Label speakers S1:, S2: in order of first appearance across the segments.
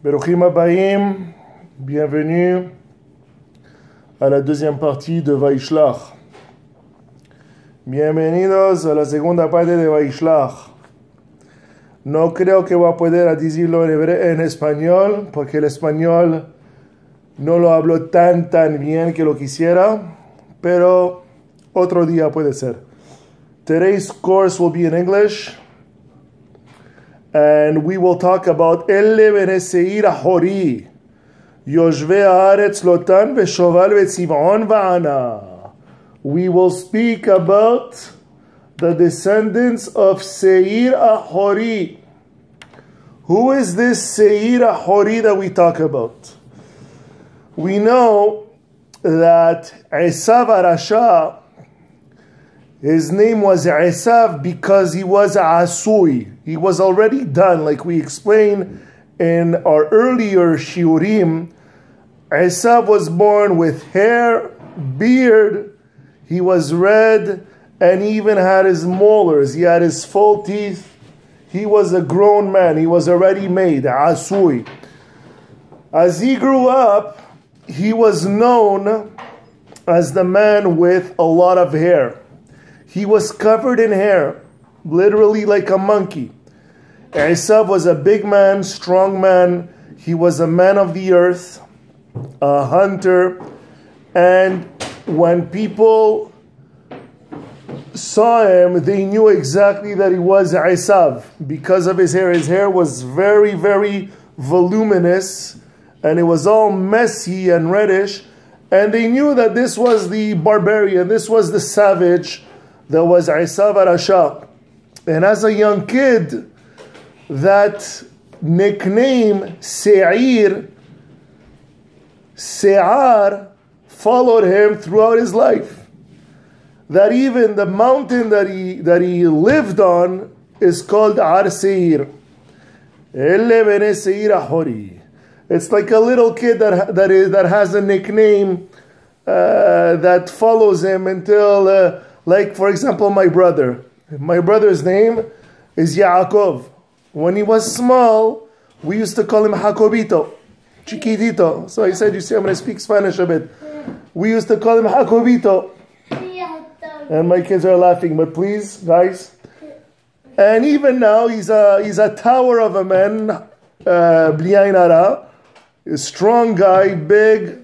S1: Beruchim Habayim, bienvenue à la deuxième partie de VAYISHLACH. Bienvenidos a la segunda parte de VAYISHLACH. No creo que voy a poder decirlo en español, porque el español no lo hablo tan bien que lo quisiera, pero otro día puede ser. Today's course will be in English, and we will talk about Elle bene Seir Hori, Yoshve Haaretz Lotan veShoval veTziv'on va'ana. We will speak about the descendants of Seir Hori. Who is this Seir Hori that we talk about? We know that Essav Rasha, his name was Essav because he was Asui. He was already done, like we explained in our earlier shiurim. Essav was born with hair, beard, he was red, and he even had his molars. He had his full teeth. He was a grown man. He was already made, Asui. As he grew up, he was known as the man with a lot of hair. He was covered in hair, literally like a monkey. Essav was a big man, strong man. He was a man of the earth, a hunter. And when people saw him, they knew exactly that he was Essav because of his hair. His hair was very, very voluminous, and it was all messy and reddish. And they knew that this was the barbarian, this was the savage, that was Essav Rasha. And as a young kid, that nickname Seir, followed him throughout his life. That even the mountain that he lived on is called Ar Seir. Elle bene Seir Hori. It's like a little kid that has a nickname that follows him until, like for example, my brother. My brother's name is Yaakov. When he was small, we used to call him Jacobito, Chiquitito. So I said, you see, I'm going to speak Spanish a bit. We used to call him Jacobito. And my kids are laughing, but please, guys. And even now, he's a tower of a man, a strong guy, big.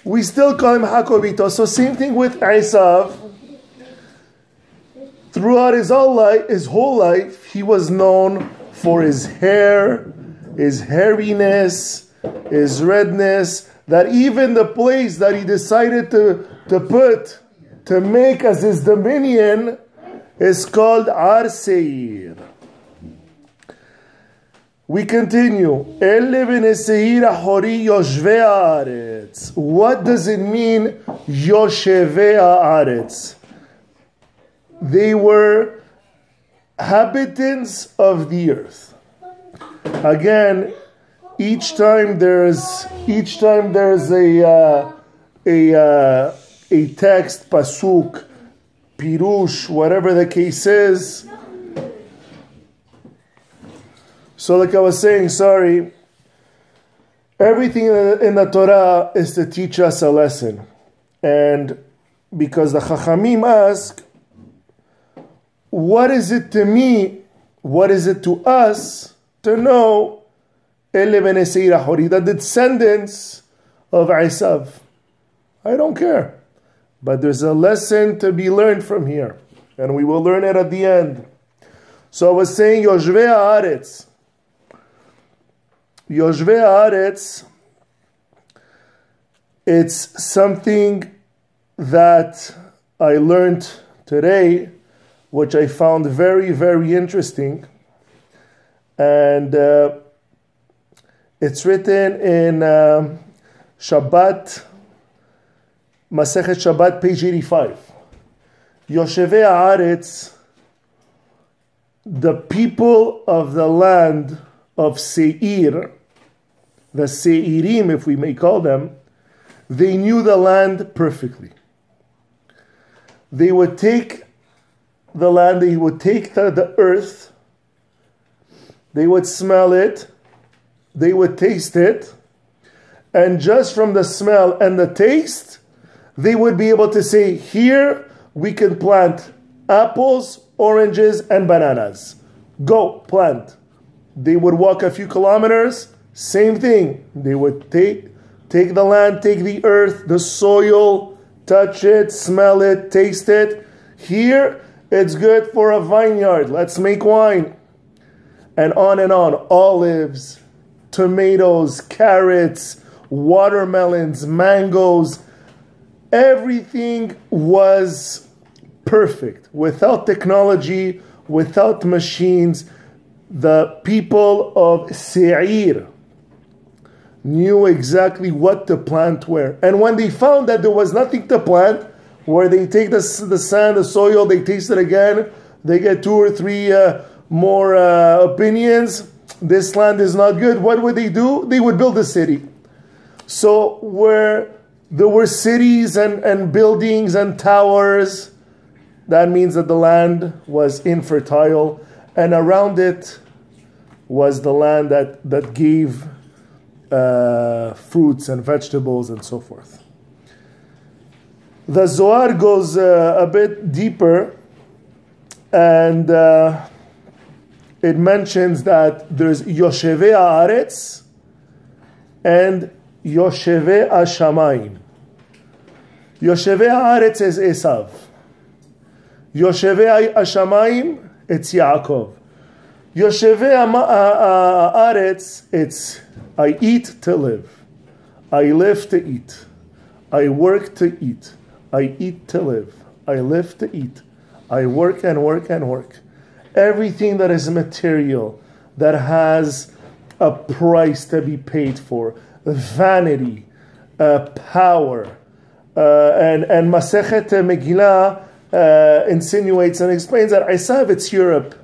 S1: We still call him Jacobito. So same thing with Essav. Throughout his whole life, he was known for his hair, his hairiness, his redness, that even the place that he decided to make as his dominion is called Ar Seir. We continue. Elle bene Seir Hori Yoshve Haaretz. What does it mean, Yoshve Haaretz? They were habitants of the earth. Again, each time there's a text, pasuk, pirush, whatever the case is. So like I was saying, everything in the Torah is to teach us a lesson. And because the Chachamim ask, what is it to me, what is it to us to know Elle bene Seir Hori, the descendants of Essav? I don't care. But there's a lesson to be learned from here. And we will learn it at the end. So I was saying, Yoshve Haaretz. Yoshve Haaretz, it's something that I learned today, which I found very, very interesting. And it's written in Shabbat, Masechet Shabbat, page 85. Yoshve Haaretz, the people of the land of Seir, the Seirim, if we may call them, they knew the land perfectly. They would take the land, they would take the earth, they would smell it, they would taste it, and just from the smell and the taste, they would be able to say, here we can plant apples, oranges, and bananas. Go, plant. They would walk a few kilometers, same thing. They would take the land, take the earth, the soil, touch it, smell it, taste it. Here, it's good for a vineyard. Let's make wine. And on and on. Olives, tomatoes, carrots, watermelons, mangoes. Everything was perfect. Without technology, without machines. The people of Seir knew exactly what to plant where. And when they found that there was nothing to plant, where they take the sand, the soil, they taste it again, they get 2 or 3 more opinions, this land is not good, what would they do? They would build a city. So where there were cities and buildings and towers, that means that the land was infertile, and around it was the land that gave fruits and vegetables and so forth. The Zohar goes a bit deeper, and it mentions that there's Yoshevei Haaretz and Yoshevei Hashamayim. Yoshevei Haaretz is Essav. Yoshevei Hashamayim, it's Yaakov. Yoshevei Haaretz, it's I eat to live. I live to eat. I work to eat. I eat to live. I live to eat. I work and work and work. Everything that is material, that has a price to be paid for, vanity, power, and Masechet Megillah insinuates and explains that Essav, it's Europe.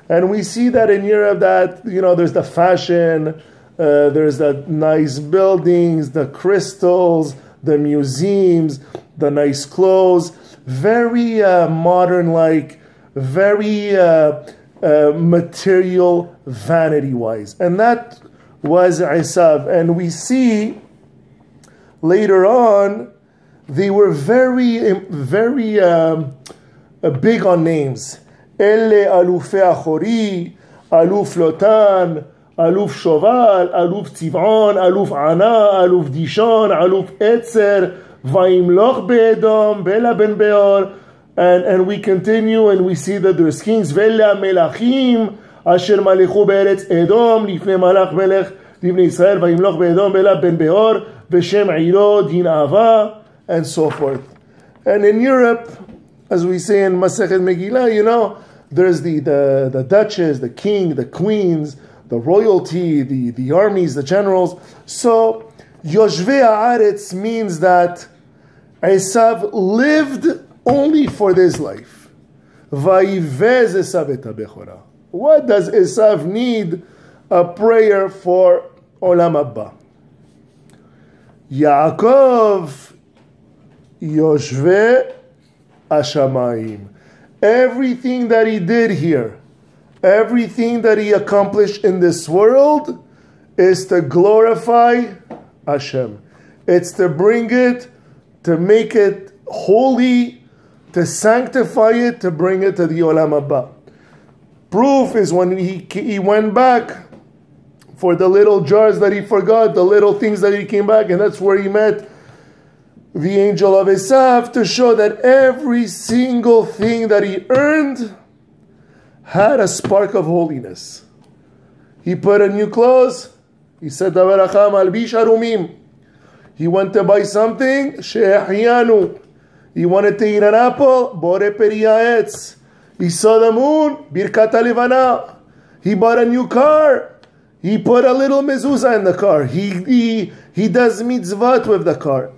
S1: And we see that in Europe that, there's the fashion, there's the nice buildings, the crystals, the museums, the nice clothes, very modern-like, very material, vanity-wise. And that was Essav. And we see later on, they were very big on names. Ele alufei achori, aluf lotan, aluf shoval, aluf tziv'on, aluf ana, aluf dishon, aluf etzer, vayimloch be'edom, bela ben beor. And we continue and we see that there's kings. Vela melachim, asher malechu be'eretz edom, lifnei malach melech, livnei Israel, vayimloch be'edom, bela ben beor, v'shem iro, din ava, and so forth. And in Europe, as we say in Masechet Megillah, there's the duchess, the king, the queens, the royalty, the armies, the generals. So Yoshvei Haaretz means that Essav lived only for this life. Vayivez Essav et habechora. What does Essav need? A prayer for Olam Haba. Yaakov Yoshvei Hashamayim. Everything that he did here, everything that he accomplished in this world is to glorify Hashem. It's to bring it, to make it holy, to sanctify it, to bring it to the Olam Haba. Proof is when he went back for the little jars that he forgot, the little things that he came back, and that's where he met the angel of Essav, to show that every single thing that he earned had a spark of holiness. He put on new clothes. He said, he went to buy something. He wanted to eat an apple. He saw the moon. Birkat Levana. He bought a new car. He put a little mezuzah in the car. He does mitzvot with the car.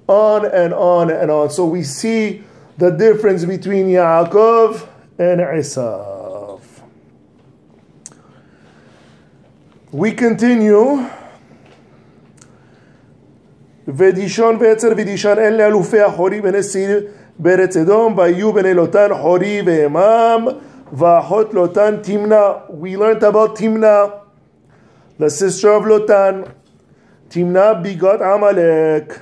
S1: On and on and on. So we see the difference between Yaakov and Essav. We continue. ודishon ועצר ודישן אלה אלופי החורי בני סיר בארץ אדום והיו בני לוטן חורי והמם ואחות לוטן תמנה. We learned about Timna. the sister of Lotan. Timna bigot Amalek.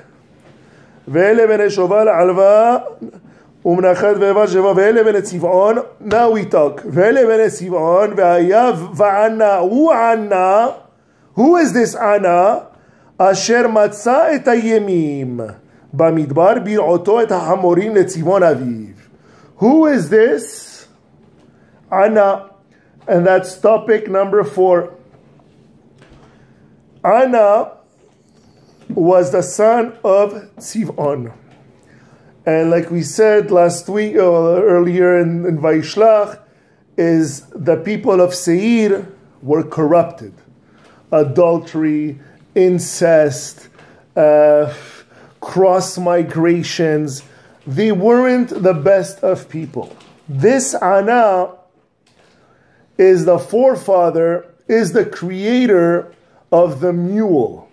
S1: Ve'ele bene shoval alva umnachad ve'eva sheva ve'ele bene tzivon. Now we talk. Ve'ele bene tzivon ve'ayav va'ana. Who is this Ana? Asher matza et hayemim bamidbar bir'oto et hamorim letzivon aviv. Who is this Ana? And that's topic number 4. Ana was the son of Tzivon. And like we said last week, earlier in VAYISHLACH, is the people of Seir were corrupted. Adultery, incest, cross-migrations. They weren't the best of people. This Ana is the forefather, is the creator of the mule.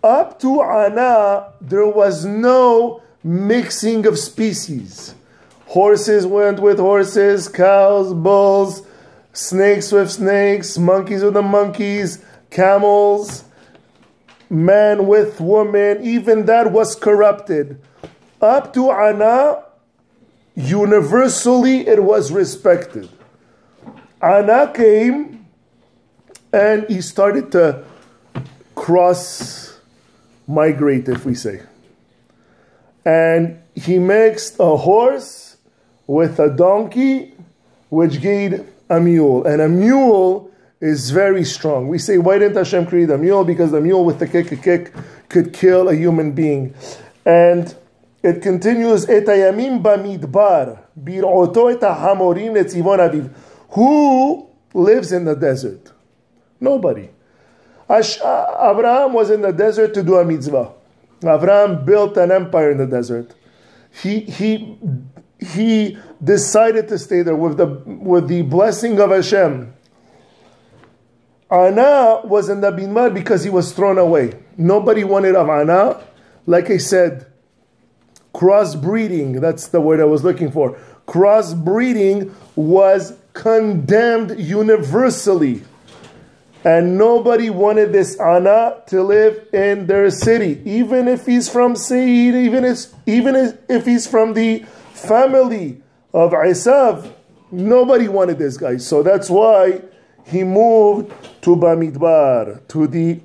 S1: Up to Ana, there was no mixing of species. Horses went with horses, cows, bulls, snakes with snakes, monkeys with the monkeys, camels, man with woman. Even that was corrupted. Up to Ana, universally it was respected. Ana came and he started to cross-migrate, if we say. And he mixed a horse with a donkey, which gave a mule. And a mule is very strong. We say, why didn't Hashem create a mule? Because the mule with the kick could kill a human being. And it continues, Et hayamim bamidbar, bir'oto et hamorim letzivon aviv. Who lives in the desert? Nobody. Abraham was in the desert to do a mitzvah. Abraham built an empire in the desert. He decided to stay there with the blessing of Hashem. Ana was in the Binmar because he was thrown away. Nobody wanted of Ana. Like I said, crossbreeding, that's the word I was looking for. Crossbreeding was condemned universally. And nobody wanted this Ana to live in their city. Even if he's from Seir, even if he's from the family of Essav, nobody wanted this guy. So that's why he moved to Bamidbar, to the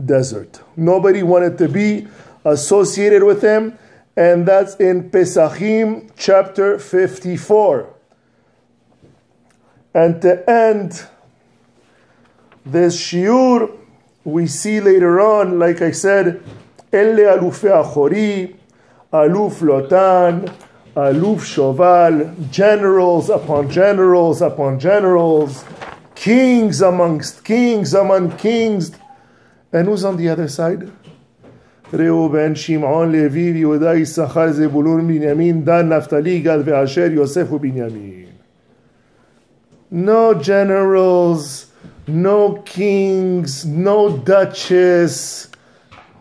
S1: desert. Nobody wanted to be associated with him. And that's in Pesachim chapter 54. And to end this shiur, we see later on, like I said, Elle alufei achori, aluf lotan, aluf shoval, generals upon generals upon generals, kings amongst kings among kings. And who's on the other side? Reuben, Shimon, Levi, Yehuda, Issachar, Zebulun, Binyamin, Dan, Naphtali, Gad, Ve'asher, Yosef, Binyamin. No generals, no kings, no duchess.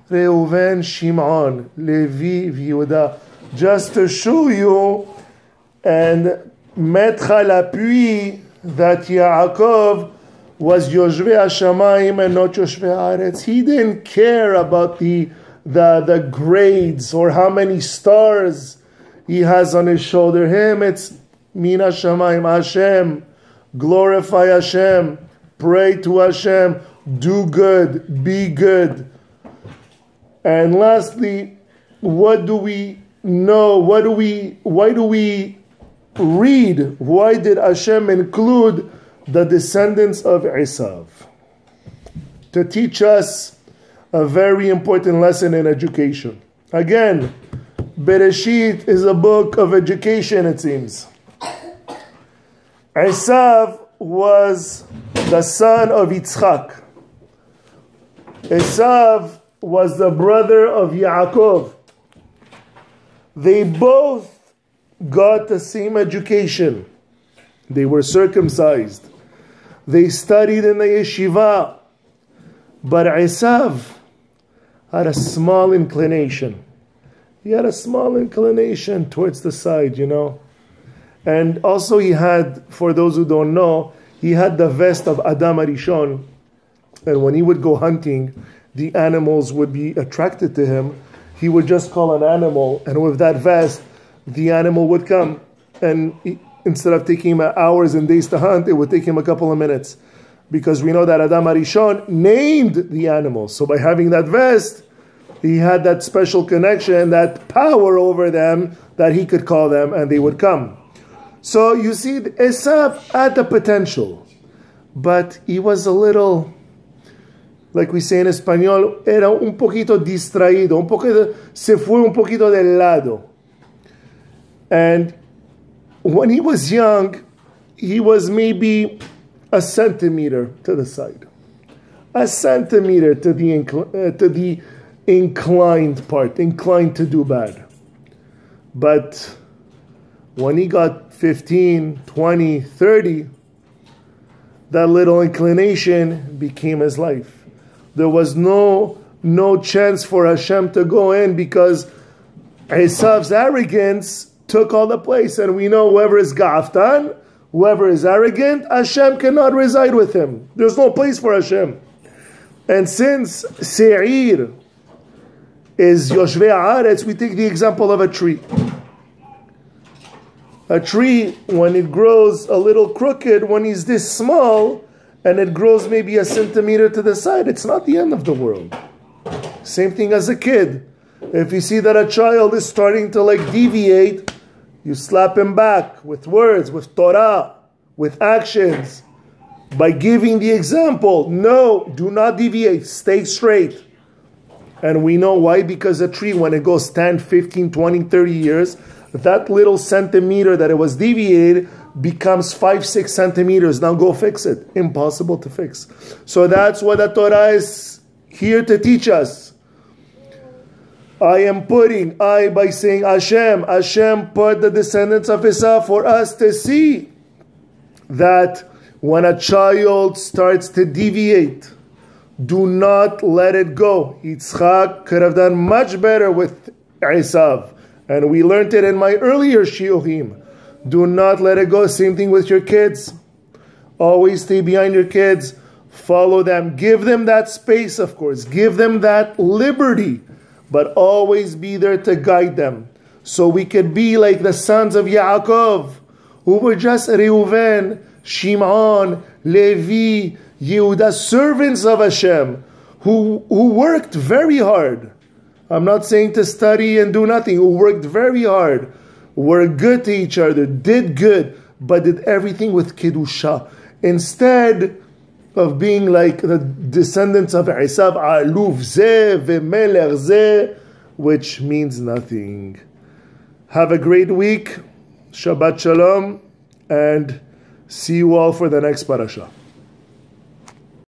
S1: Reuven, Shimon, Levi, Yehuda. Just to show you and mettre à l'appui that Yaakov was Yoshvei Hashamayim and not Yoshvei Haaretz. He didn't care about the grades or how many stars he has on his shoulder. Him, it's Min Hashamayim, Hashem. Glorify Hashem. Pray to Hashem. Do good. Be good. And lastly, what do we know? Why do we read? Why did Hashem include the descendants of Essav? To teach us a very important lesson in education. Again, Bereshit is a book of education, it seems. Essav was the son of Yitzchak. Essav was the brother of Yaakov. They both got the same education. They were circumcised. They studied in the yeshiva. But Essav had a small inclination. He had a small inclination towards the side, you know. And also he had, for those who don't know, he had the vest of Adam Arishon. and when he would go hunting, the animals would be attracted to him. He would just call an animal, and with that vest, the animal would come. And instead of taking him hours and days to hunt, it would take him a couple of minutes. Because we know that Adam HaRishon named the animals. So by having that vest, he had that special connection, that power over them, that he could call them and they would come. So you see, Essav had the potential, but he was a little, like we say in Espanol, era un poquito distraído, se fue un poquito del lado. And when he was young, he was maybe a centimeter to the side, a centimeter to the inclined part, inclined to do bad. But when he got 15, 20, 30, that little inclination became his life. There was no chance for Hashem to go in because Esav's arrogance took all the place. And we know whoever is gaftan, whoever is arrogant, Hashem cannot reside with him. There's no place for Hashem. And since Seir is Yoshvei Haaretz, we take the example of a tree. A tree, when it grows a little crooked, when it's this small, and it grows maybe a centimeter to the side, it's not the end of the world. Same thing as a kid. If you see that a child is starting to deviate, you slap him back with words, with Torah, with actions, by giving the example. No, do not deviate, stay straight. And we know why, because a tree, when it goes 10, 15, 20, 30 years, that little centimeter that it was deviated becomes 5, 6 centimeters. Now go fix it. Impossible to fix. So that's what the Torah is here to teach us. By saying Hashem put the descendants of Essav for us to see that when a child starts to deviate, do not let it go. Yitzchak could have done much better with Essav. And we learned it in my earlier shiurim. Do not let it go. Same thing with your kids. Always stay behind your kids. Follow them. Give them that space, of course. Give them that liberty. But always be there to guide them. So we could be like the sons of Yaakov, who were just Reuven, Shimon, Levi, Yehuda, servants of Hashem, who worked very hard. I'm not saying to study and do nothing. Who worked very hard, were good to each other, did good, but did everything with Kedusha. Instead of being like the descendants of Essav, Aluf Zeh V'Melech Zeh, which means nothing. Have a great week. Shabbat Shalom. And see you all for the next parasha.